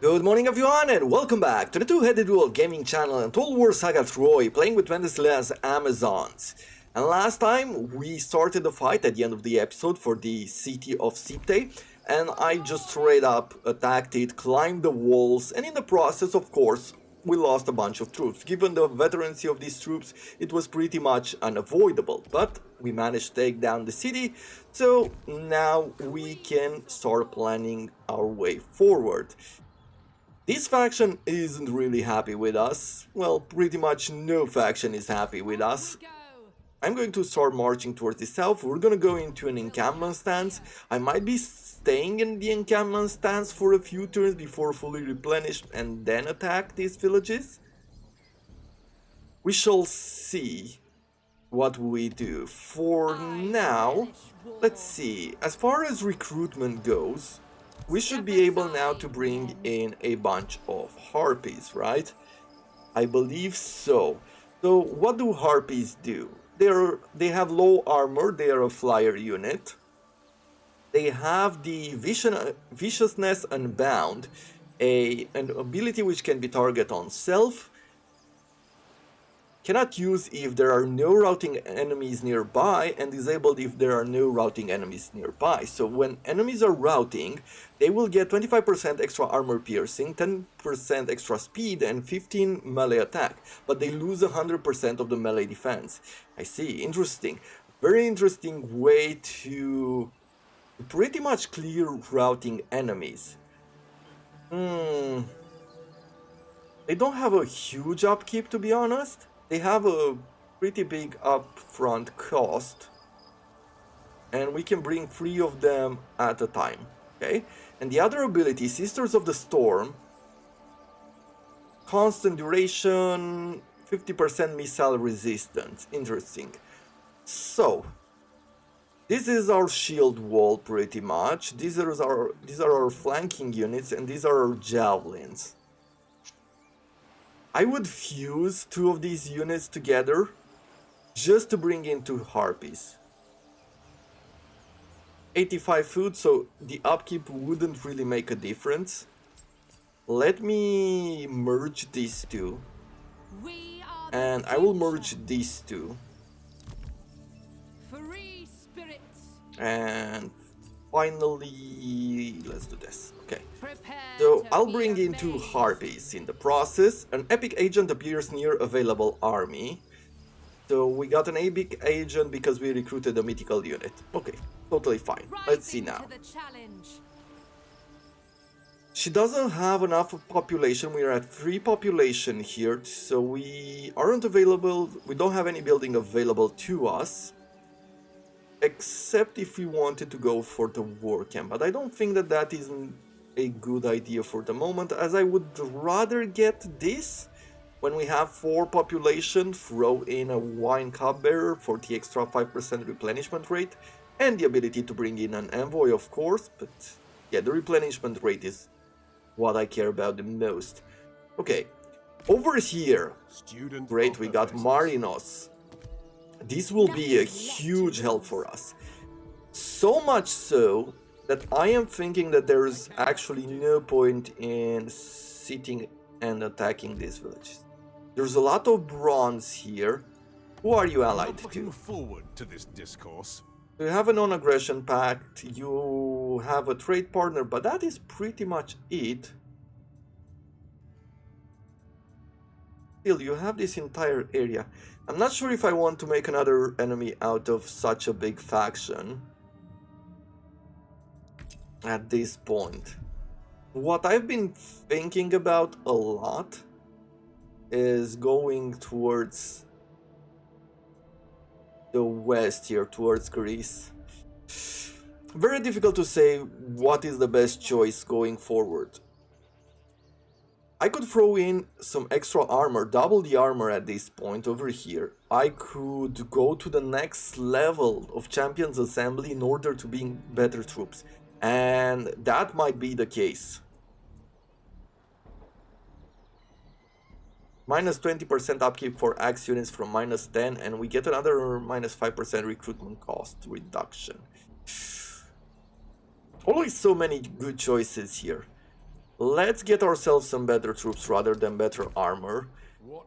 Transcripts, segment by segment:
Good morning everyone and welcome back to the Two-Headed Duel gaming channel and Total War Saga Troy, playing with Penthesilea's Amazons. And last time we started the fight at the end of the episode for the city of Sipte, and I just straight up attacked it, climbed the walls, and in the process, of course, we lost a bunch of troops. Given the veterancy of these troops, it was pretty much unavoidable, but we managed to take down the city, so now we can start planning our way forward. This faction isn't really happy with us. Well, pretty much no faction is happy with us. I'm going to start marching towards the south. We're gonna go into an encampment stance. I might be staying in the encampment stance for a few turns before fully replenished and then attack these villages. We shall see what we do. For now, let's see. As far as recruitment goes, we should be able now to bring in a bunch of harpies, right? I believe so. So what do harpies do? They have low armor, they are a flyer unit. They have the viciousness unbound, an ability which can be targeted on self. Cannot use if there are no routing enemies nearby, and disabled if there are no routing enemies nearby. So when enemies are routing, they will get 25% extra armor piercing, 10% extra speed, and 15 melee attack, but they lose 100% of the melee defense. I see, interesting. Very interesting way to pretty much clear routing enemies. They don't have a huge upkeep, to be honest. They have a pretty big upfront cost, and we can bring 3 of them at a time, okay? And the other ability, Sisters of the Storm, constant duration, 50% missile resistance. Interesting. So, this is our shield wall pretty much. These are our flanking units, and these are our javelins. I would fuse 2 of these units together just to bring in 2 harpies. 85 food, so the upkeep wouldn't really make a difference. Let me merge these 2. And I will merge these 2. And finally, let's do this. Okay. So I'll bring in 2 harpies in the process. An epic agent appears near available army. So we got an epic agent because we recruited a mythical unit. Okay, totally fine. Let's see now. She doesn't have enough population. We're at 3 population here, so we aren't available. We don't have any building available to us, except if we wanted to go for the war camp. But I don't think that that is a good idea for the moment, as I would rather get this. When we have 4 population, throw in a wine cupbearer for the extra 5% replenishment rate, and the ability to bring in an envoy, of course. But yeah, the replenishment rate is what I care about the most. Okay, over here, great, we got Marinos. This will be a huge help for us. So much so that I am thinking that there is actually no point in sitting and attacking these villages. There's a lot of bronze here. Who are you allied to? Looking forward to this discourse. You have a non-aggression pact, you have a trade partner, but that is pretty much it. Still, you have this entire area. I'm not sure if I want to make another enemy out of such a big faction at this point. What I've been thinking about a lot is going towards the west here, towards Greece. Very difficult to say what is the best choice going forward. I could throw in some extra armor, double the armor at this point over here. I could go to the next level of Champions Assembly in order to bring better troops. And that might be the case. Minus 20% upkeep for axe units from minus 10, and we get another minus 5% recruitment cost reduction. Always so many good choices here. Let's get ourselves some better troops rather than better armor.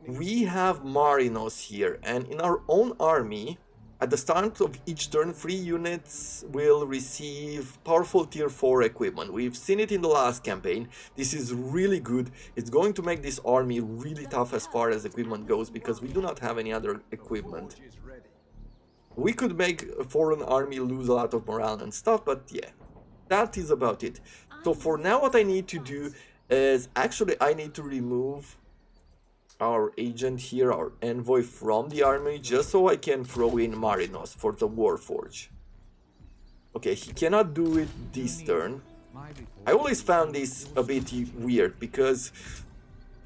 We have Marinos here, and in our own army, at the start of each turn, 3 units will receive powerful tier 4 equipment. We've seen it in the last campaign. This is really good. It's going to make this army really tough as far as equipment goes, because we do not have any other equipment. We could make a foreign army lose a lot of morale and stuff, but yeah, that is about it. So for now, what I need to do is, actually I need to remove our agent here, our envoy, from the army, just so I can throw in Marinos for the Warforge. Okay, he cannot do it this turn. I always found this a bit weird, because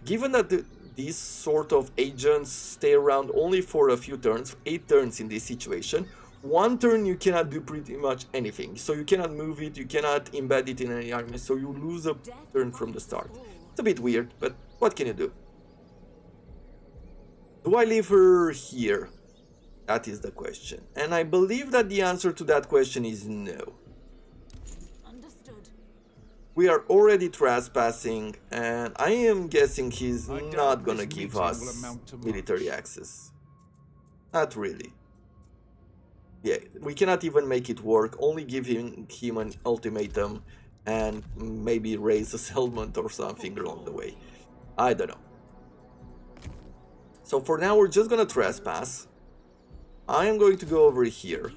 given that these sort of agents stay around only for a few turns, 8 turns in this situation, 1 turn you cannot do pretty much anything. So you cannot move it, you cannot embed it in any army, so you lose a turn from the start. It's a bit weird, but what can you do? Do I leave her here? That is the question. And I believe that the answer to that question is no. Understood. We are already trespassing, and I am guessing he's not gonna give us military access. Not really. Yeah, we cannot even make it work, only give him an ultimatum and maybe raise a settlement or something along the way. I don't know. So for now, we're just gonna trespass. I am going to go over here.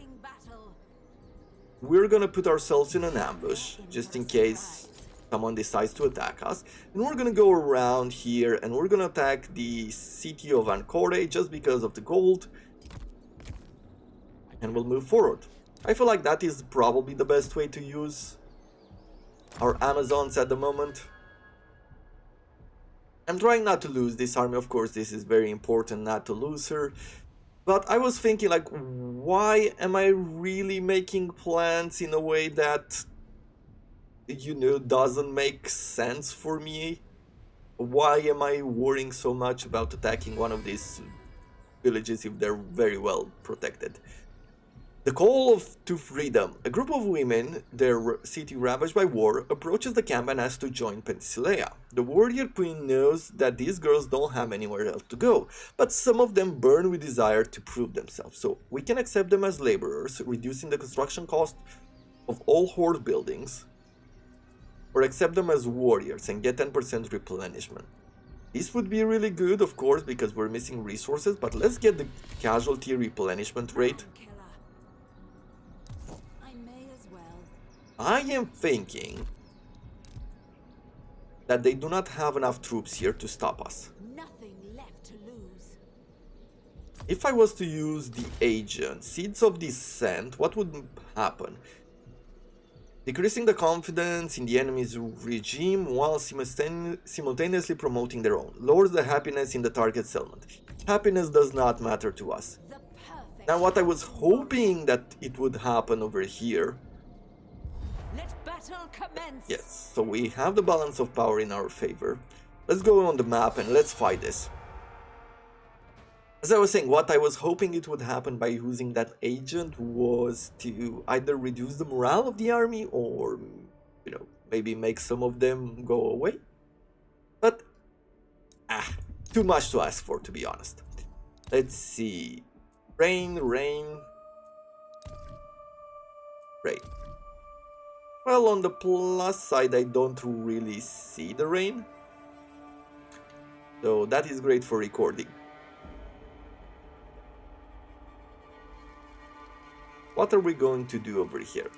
We're gonna put ourselves in an ambush, just in case someone decides to attack us. And we're gonna go around here, and we're gonna attack the city of Ancore just because of the gold. And we'll move forward. I feel like that is probably the best way to use our Amazons at the moment. I'm trying not to lose this army, of course. This is very important not to lose her. But I was thinking, like, why am I really making plans in a way that, you know, doesn't make sense for me? Why am I worrying so much about attacking one of these villages if they're very well protected? The call to freedom. A group of women, their city ravaged by war, approaches the camp and asks to join Penthesilea. The warrior queen knows that these girls don't have anywhere else to go, but some of them burn with desire to prove themselves, so we can accept them as laborers, reducing the construction cost of all horde buildings, or accept them as warriors and get 10% replenishment. This would be really good, of course, because we're missing resources, but let's get the casualty replenishment rate. I am thinking that they do not have enough troops here to stop us. Nothing left to lose. If I was to use the agent, Seeds of Dissent, what would happen? Decreasing the confidence in the enemy's regime while simultaneously promoting their own. Lowers the happiness in the target settlement. Happiness does not matter to us. Now what I was hoping that it would happen over here. Let battle commence. Yes, so we have the balance of power in our favor. Let's go on the map and let's fight this. As I was saying, what I was hoping it would happen by using that agent was to either reduce the morale of the army or, you know, maybe make some of them go away. But, too much to ask for, to be honest. Let's see. Rain. Well, on the plus side, I don't really see the rain. So that is great for recording. What are we going to do over here?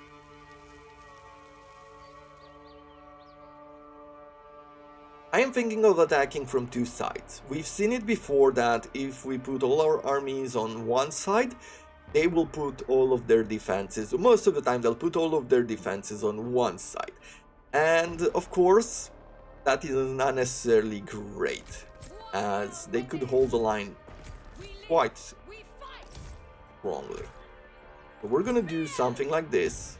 I am thinking of attacking from two sides. We've seen it before that if we put all our armies on one side, they will put all of their defenses, most of the time they'll put all of their defenses on one side. And of course, that is not necessarily great, as they could hold the line quite wrongly. So we're gonna do something like this.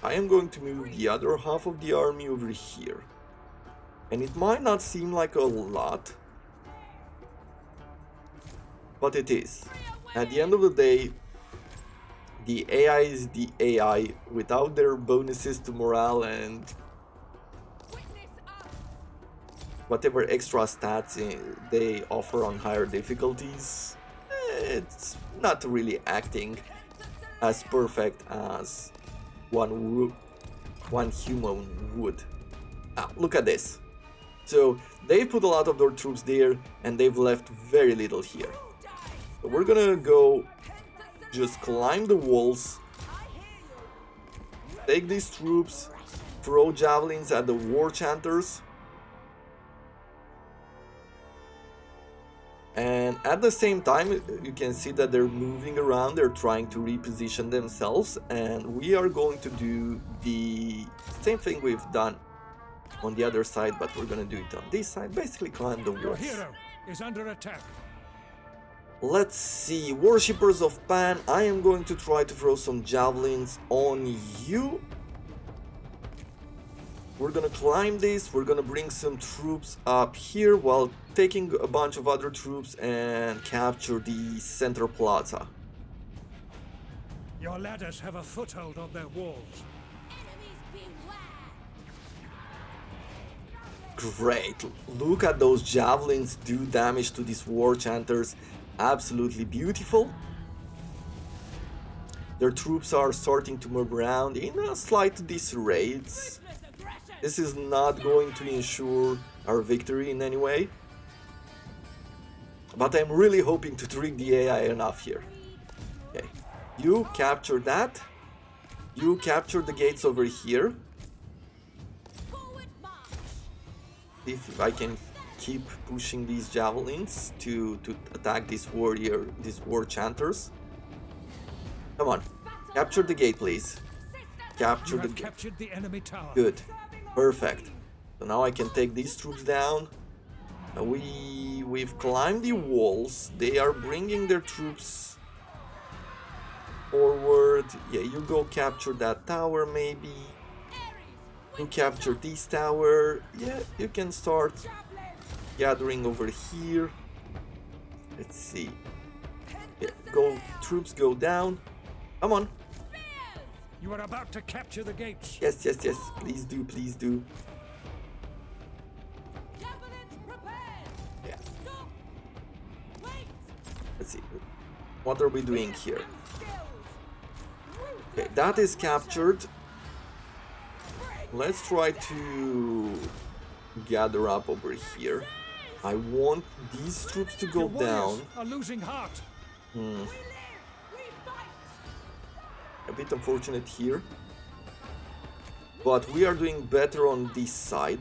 I am going to move the other half of the army over here. And it might not seem like a lot, but it is. At the end of the day, the AI is the AI without their bonuses to morale, and whatever extra stats they offer on higher difficulties, it's not really acting as perfect as one human would. Ah, look at this. So they put a lot of their troops there and they've left very little here. So we're gonna go just climb the walls, take these troops, throw javelins at the war chanters, and at the same time you can see that they're moving around, they're trying to reposition themselves, and we are going to do the same thing we've done on the other side, but we're gonna do it on this side, basically climb the Your walls. hero is under attack. Let's see, worshippers of Pan, I am going to try to throw some javelins on you. We're gonna climb this, we're gonna bring some troops up here while taking a bunch of other troops and capture the center plaza. Your ladders have a foothold on their walls. Great, look at those javelins do damage to these war chanters, absolutely beautiful. Their troops are starting to move around in a slight disarray. This is not going to ensure our victory in any way, but I'm really hoping to trick the AI enough here. Okay, you capture that, you capture the gates over here. If I can keep pushing these javelins to attack these war chanters. Come on, capture the gate, please. Capture the gate. Captured the enemy tower. Good, perfect. So now I can take these troops down. We've climbed the walls. They are bringing their troops forward. Yeah, you go capture that tower, maybe. You capture this tower. Yeah, you can start gathering over here. Let's see. Yeah, troops go down. Come on. You are about to capture the gates. Yes, yes, yes. Please do, please do. Yeah. Let's see. What are we doing here? Okay, that is captured. Let's try to gather up over here. I want these troops to go down. Are losing heart. A bit unfortunate here, but we are doing better on this side.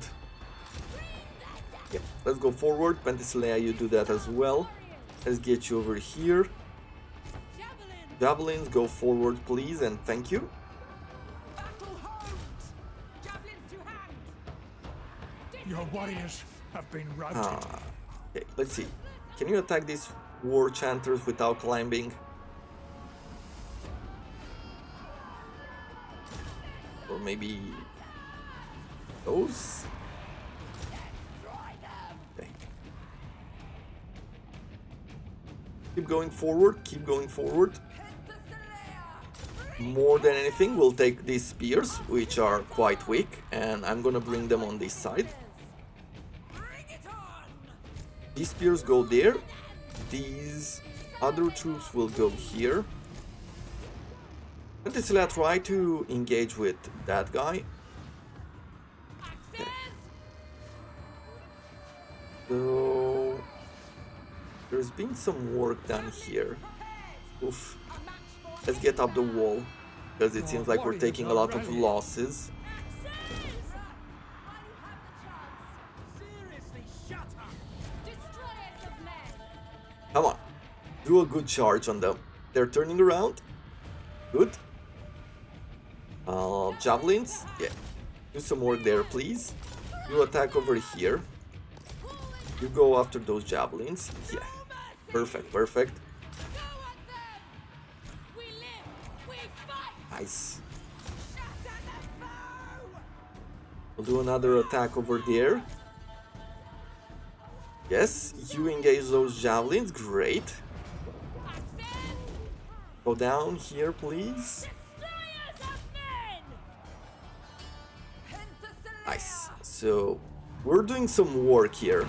Yeah, let's go forward. Penthesilea, you do that as well. Let's get you over here. Javelins, go forward, please, and thank you. Your warriors have been routed. Okay, let's see. Can you attack these war chanters without climbing? Or maybe those? Okay. Keep going forward, keep going forward. More than anything, we'll take these spears, which are quite weak, and I'm gonna bring them on this side. These spears go there. These other troops will go here. Penthesilea, try to engage with that guy. Okay. So there's been some work done here. Oof. Let's get up the wall, because it seems like we're taking a lot of losses. Come on, do a good charge on them. They're turning around. Good. Javelins, yeah. Do some work there, please. You attack over here. You go after those javelins. Yeah. Perfect, perfect. Nice. We'll do another attack over there. Yes, you engage those javelins. Great. Go down here, please. Nice. So we're doing some work here.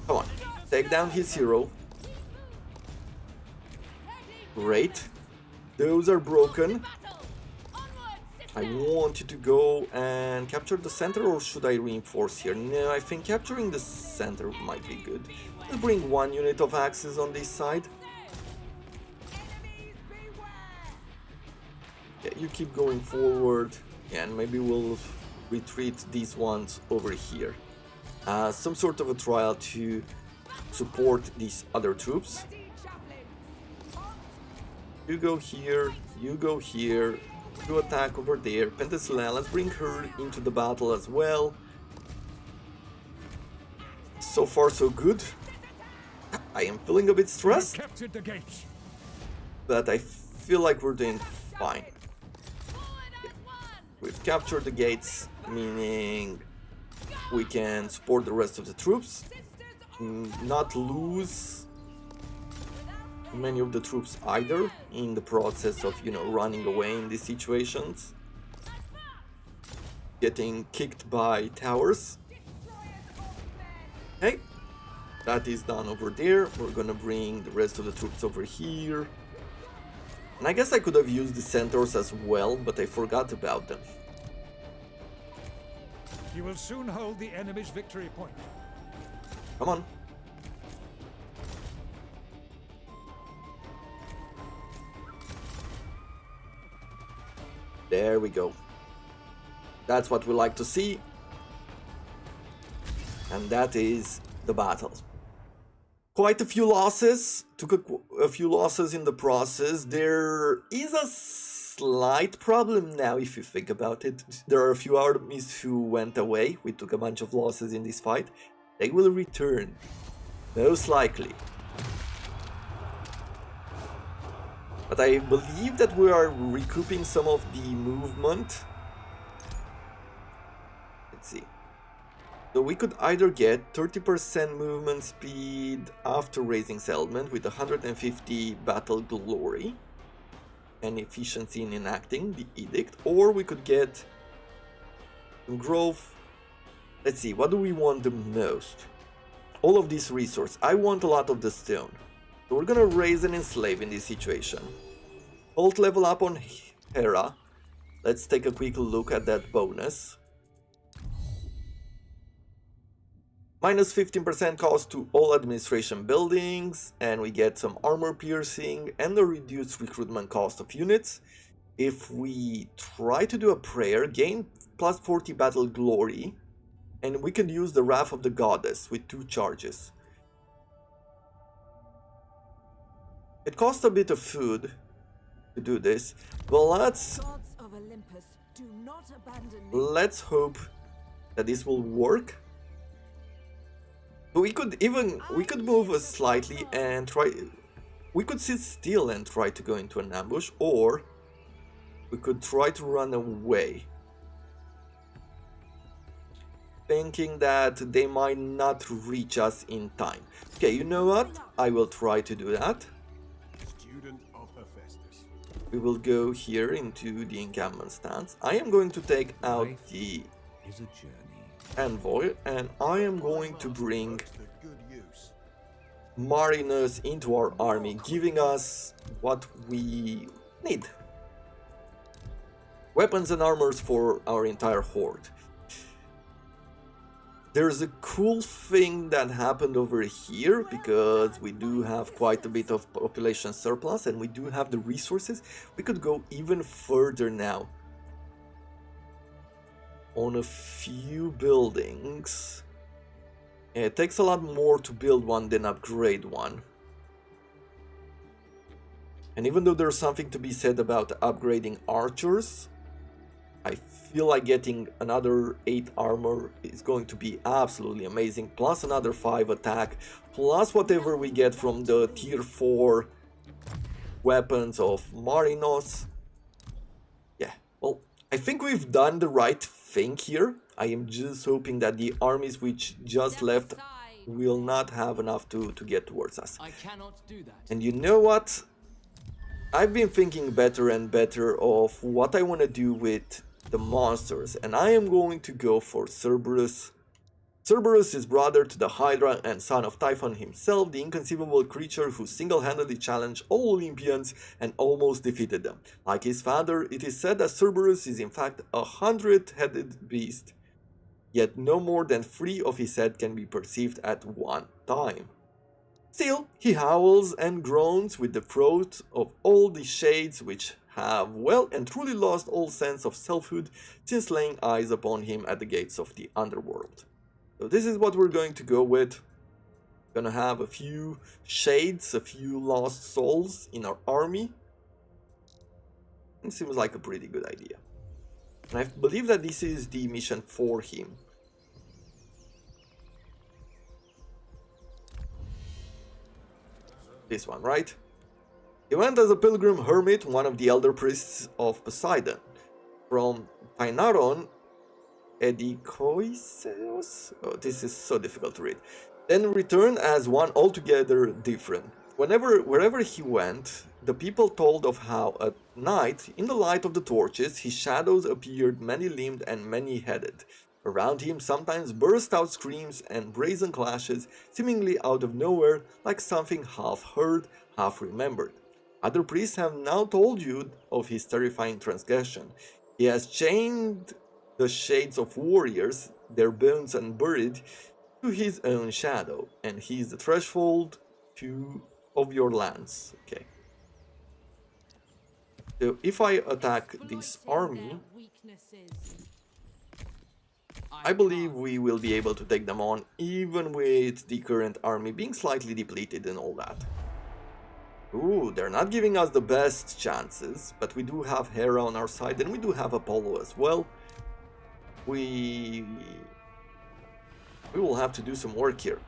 Come on, take down his hero. Great. Those are broken. I want you to go and capture the center, or should I reinforce here? No, I think capturing the center might be good. Let's bring one unit of axes on this side. Yeah, you keep going forward, and maybe we'll retreat these ones over here. Some sort of a trial to support these other troops. You go here, you go here. To attack over there. Penthesilea, let's bring her into the battle as well. So far so good. I am feeling a bit stressed, Captured the gates. but I feel like we're doing fine. Yeah. We've captured the gates, meaning we can support the rest of the troops, not lose many of the troops either in the process of, you know, running away in these situations, getting kicked by towers. Okay, that is done over there. We're gonna bring the rest of the troops over here, and I guess I could have used the centaurs as well, but I forgot about them. You will soon hold the enemy's victory point. Come on. There we go. That's what we like to see. And that is the battle. Quite a few losses. Took a few losses in the process. There is a slight problem now if you think about it. There are a few armies who went away. We took a bunch of losses in this fight. They will return. Most likely. But I believe that we are recouping some of the movement. Let's see. So we could either get 30% movement speed after raising settlement with 150 battle glory and efficiency in enacting the edict, or we could get some growth. Let's see, what do we want the most? All of these resources. I want a lot of the stone. So we're gonna raise and enslave in this situation. Hold level up on Hera. Let's take a quick look at that bonus. Minus 15% cost to all administration buildings, and we get some armor piercing and a reduced recruitment cost of units. If we try to do a prayer, gain plus 40 battle glory, and we can use the Wrath of the Goddess with 2 charges. It costs a bit of food to do this. Well, let's hope that this will work. We could move us slightly and try. We could sit still and try to go into an ambush, or we could try to run away, thinking that they might not reach us in time. Okay, you know what? I will try to do that. We will go here into the encampment stance. I am going to take out the envoy, and I am going to bring mariners into our army, giving us what we need. Weapons and armors for our entire horde. There's a cool thing that happened over here, because we do have quite a bit of population surplus and we do have the resources. We could go even further now on a few buildings. It takes a lot more to build one than upgrade one. And even though there's something to be said about upgrading archers, I feel like getting another 8 armor is going to be absolutely amazing, plus another 5 attack, plus whatever we get from the tier 4 weapons of Marinos. Yeah, well, I think we've done the right thing here. I am just hoping that the armies which just left will not have enough to get towards us. I cannot do that. And you know what? I've been thinking better and better of what I want to do with the monsters, and I am going to go for Cerberus. Cerberus is brother to the Hydra and son of Typhon himself, the inconceivable creature who single-handedly challenged all Olympians and almost defeated them. Like his father, it is said that Cerberus is in fact a 100-headed beast, yet no more than 3 of his head can be perceived at one time. Still, he howls and groans with the throat of all the shades which have well and truly lost all sense of selfhood since laying eyes upon him at the gates of the underworld. So this is what we're going to go with. Gonna have a few shades, a few lost souls in our army. It seems like a pretty good idea. And I believe that this is the mission for him. This one, right? He went as a pilgrim hermit, one of the elder priests of Poseidon. From Tainaron, Edikoiseos? Oh, this is so difficult to read. Then returned as one altogether different. Wherever he went, the people told of how at night, in the light of the torches, his shadows appeared many-limbed and many-headed. Around him sometimes burst out screams and brazen clashes, seemingly out of nowhere, like something half heard, half remembered. Other priests have now told you of his terrifying transgression. He has chained the shades of warriors, their bones unburied, to his own shadow, and he is the threshold of your lands. Okay. So if I attack this army, I believe we will be able to take them on, even with the current army being slightly depleted and all that. Ooh, they're not giving us the best chances, but we do have Hera on our side, and we do have Apollo as well. We will have to do some work here.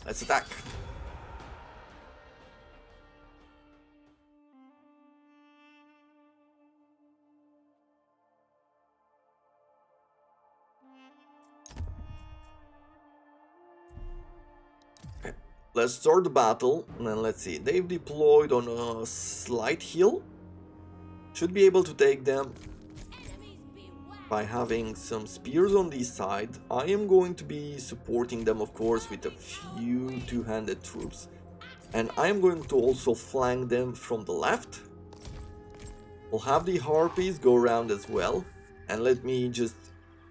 Let's attack. Okay, let's start the battle, and then let's see. They've deployed on a slight hill. Should be able to take them by having some spears on this side. I am going to be supporting them, of course, with a few two-handed troops. And I am going to also flank them from the left. We'll have the harpies go around as well. And let me just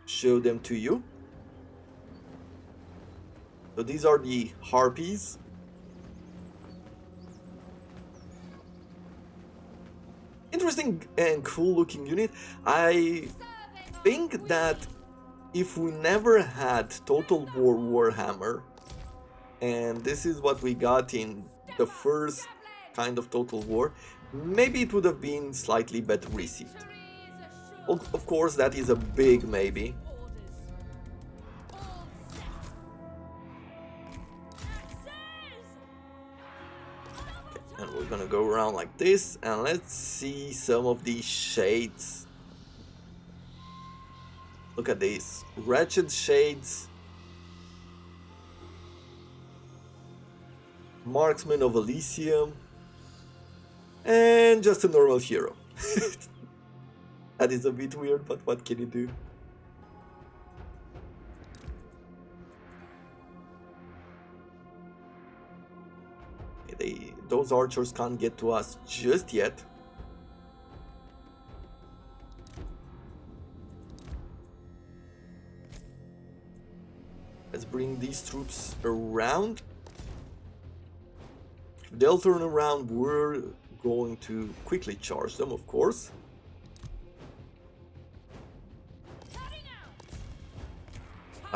show them to you. So these are the harpies. Interesting and cool looking unit. I think that if we never had Total War Warhammer, and this is what we got in the first kind of Total War, maybe it would have been slightly better received. Of course, that is a big maybe. Okay, and we're gonna go around like this, and let's see some of these shades. Look at these wretched shades. Marksman of Elysium. And just a normal hero. That is a bit weird, but what can you do? Those archers can't get to us just yet. Let's bring these troops around. If they'll turn around, we're going to quickly charge them, of course.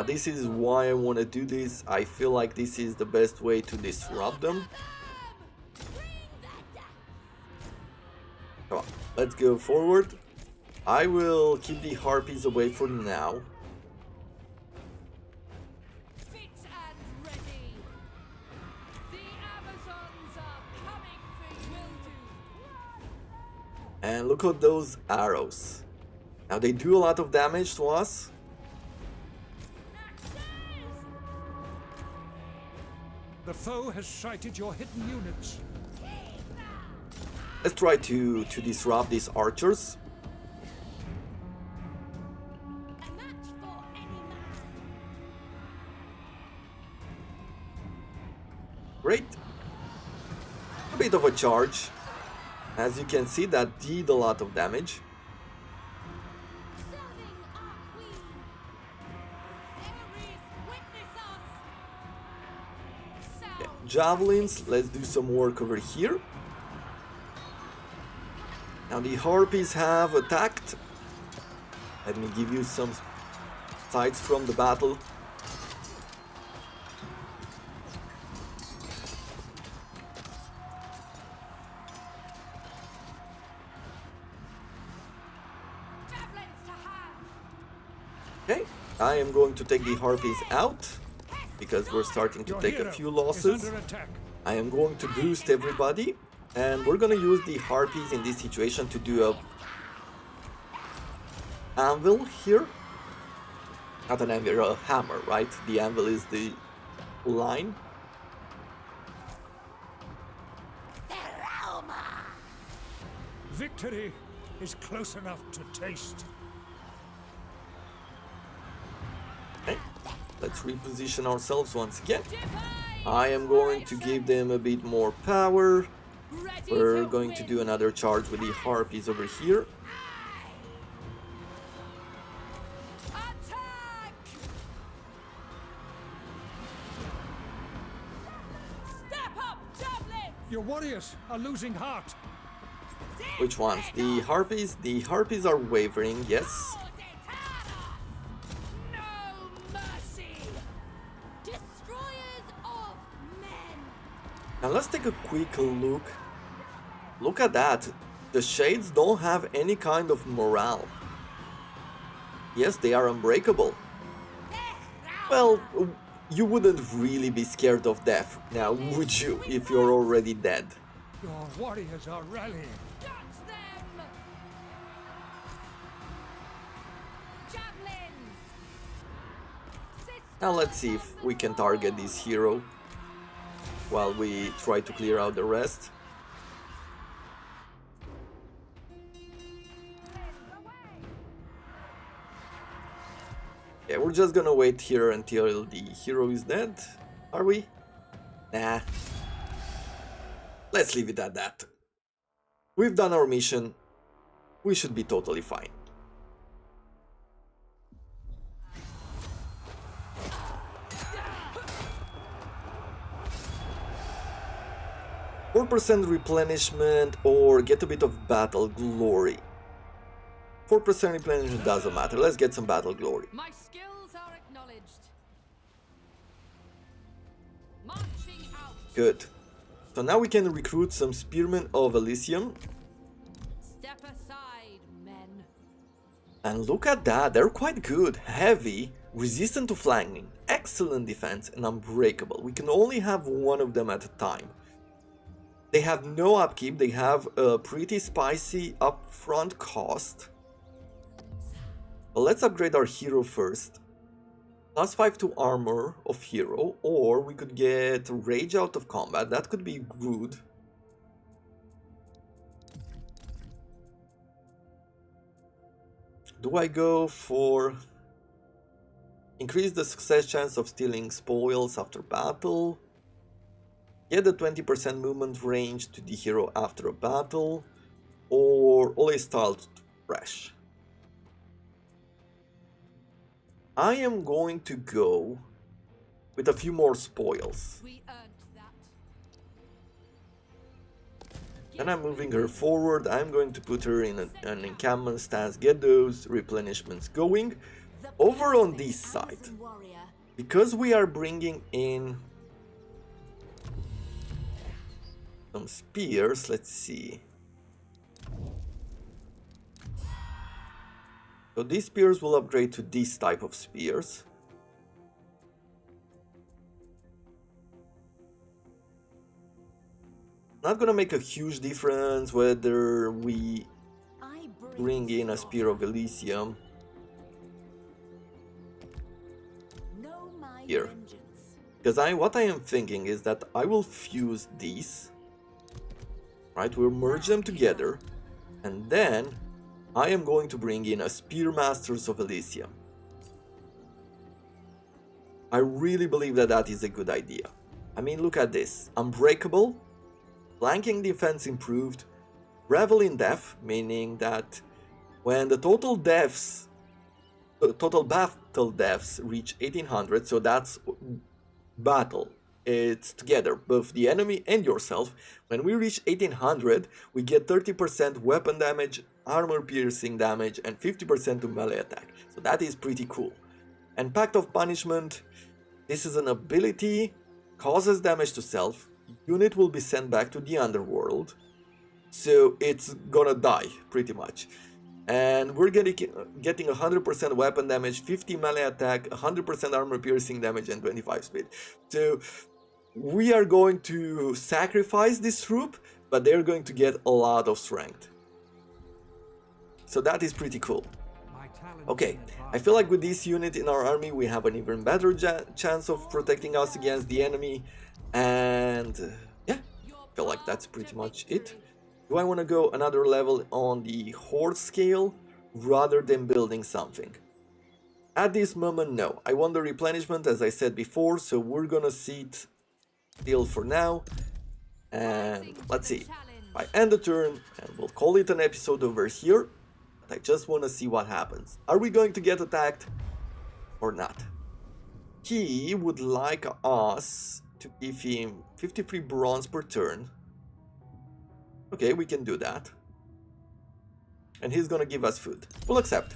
This is why I want to do this. I feel like this is the best way to disrupt them. Come on, let's go forward. I will keep the harpies away for now. And look at those arrows. Now they do a lot of damage to us. The foe has sighted your hidden units. Let's try to disrupt these archers. Great. A bit of a charge. As you can see, that did a lot of damage. Serving our queen. Ares, witness us. Okay, Sound. javelins, let's do some work over here. Now the harpies have attacked. Let me give you some sights from the battle. Javelins to hand. Okay, I am going to take the harpies out because we're starting to Your take a hero few is losses. under attack. I am going to boost everybody, and we're gonna use the harpies in this situation to do a anvil here. Not an anvil, a hammer, right? The anvil is the line. Victory is close enough to taste. Okay, let's reposition ourselves once again. I am going to give them a bit more power. Ready We're to going to win. do another charge with the harpies over here. Attack! Step up, javelins! Your warriors are losing heart. Which ones? The harpies? The harpies are wavering, yes. No mercy! Destroyers of men! Now let's take a quick look. Look at that. The shades don't have any kind of morale. Yes, they are unbreakable. Well, you wouldn't really be scared of death now, would you, if you're already dead? Your warriors are rallying. Touch them! Javelins! Now let's see if we can target this hero while we try to clear out the rest. Yeah, we're just gonna wait here until the hero is dead, are we? Nah. Let's leave it at that. We've done our mission. We should be totally fine. %4 replenishment or get a bit of battle glory. 4% replenishment doesn't matter. Let's get some battle glory. My skills are acknowledged. Marching out. Good. So now we can recruit some spearmen of Elysium. Step aside, men. And look at that, they're quite good. Heavy, resistant to flanking, excellent defense, and unbreakable. We can only have one of them at a time. They have no upkeep, they have a pretty spicy upfront cost. But let's upgrade our hero first. +5 to armor of hero, or we could get rage out of combat, that could be good. Do I go for increase the success chance of stealing spoils after battle? Get the 20% movement range to the hero after a battle, or always start fresh? I am going to go with a few more spoils. We earned that. Then I'm moving her forward. I'm going to put her in an encampment stance, get those replenishments going. The Over on perfect this side, Amazon warrior. because we are bringing in some spears, let's see. So these spears will upgrade to this type of spears. Not gonna make a huge difference whether we I bring in a spear of Elysium. Know my Here. vengeance. Because what I am thinking is that I will fuse these. Right, we'll merge them together. And then I am going to bring in a Spearmasters of Elysium. I really believe that that is a good idea. I mean, look at this. Unbreakable, flanking defense improved, revel in death, meaning that when the total battle deaths reach 1800, so that's battle. It's together, both the enemy and yourself. When we reach 1800, we get 30% weapon damage, armor piercing damage, and 50% to melee attack. So that is pretty cool. And Pact of Punishment, this is an ability, causes damage to self, unit will be sent back to the underworld, so it's gonna die, pretty much. And we're getting 100% weapon damage, 50 melee attack, 100% armor piercing damage, and 25 speed. So we are going to sacrifice this troop, but they're going to get a lot of strength. So that is pretty cool. Okay, I feel like with this unit in our army we have an even better chance of protecting us against the enemy. And yeah, I feel like that's pretty much it. Do I want to go another level on the horde scale rather than building something? At this moment, no. I want the replenishment, as I said before, so we're gonna sit still for now. And let's see. I end the turn and we'll call it an episode over here. But I just want to see what happens. Are we going to get attacked or not? He would like us to give him 53 bronze per turn. Okay, we can do that. And he's gonna give us food. We'll accept.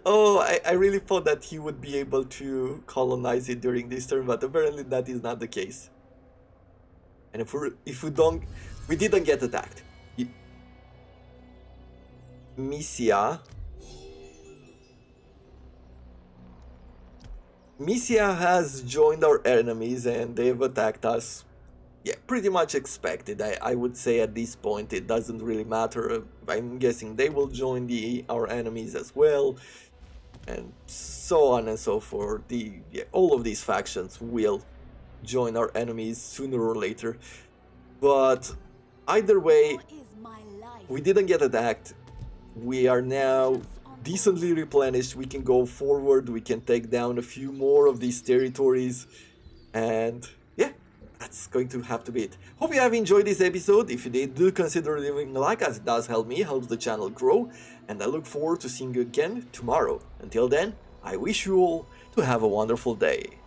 Oh, I really thought that he would be able to colonize it during this turn, but apparently that is not the case. And we didn't get attacked. Mysia has joined our enemies and they've attacked us. Yeah, pretty much expected. I would say at this point it doesn't really matter. I'm guessing they will join our enemies as well. And so on and so forth. All of these factions will join our enemies sooner or later. But either way, we didn't get attacked. We are now decently replenished. We can go forward, we can take down a few more of these territories, and yeah, that's going to have to be it. Hope you have enjoyed this episode. If you did, do consider leaving a like, as it does help me, helps the channel grow, and I look forward to seeing you again tomorrow. Until then, I wish you all to have a wonderful day.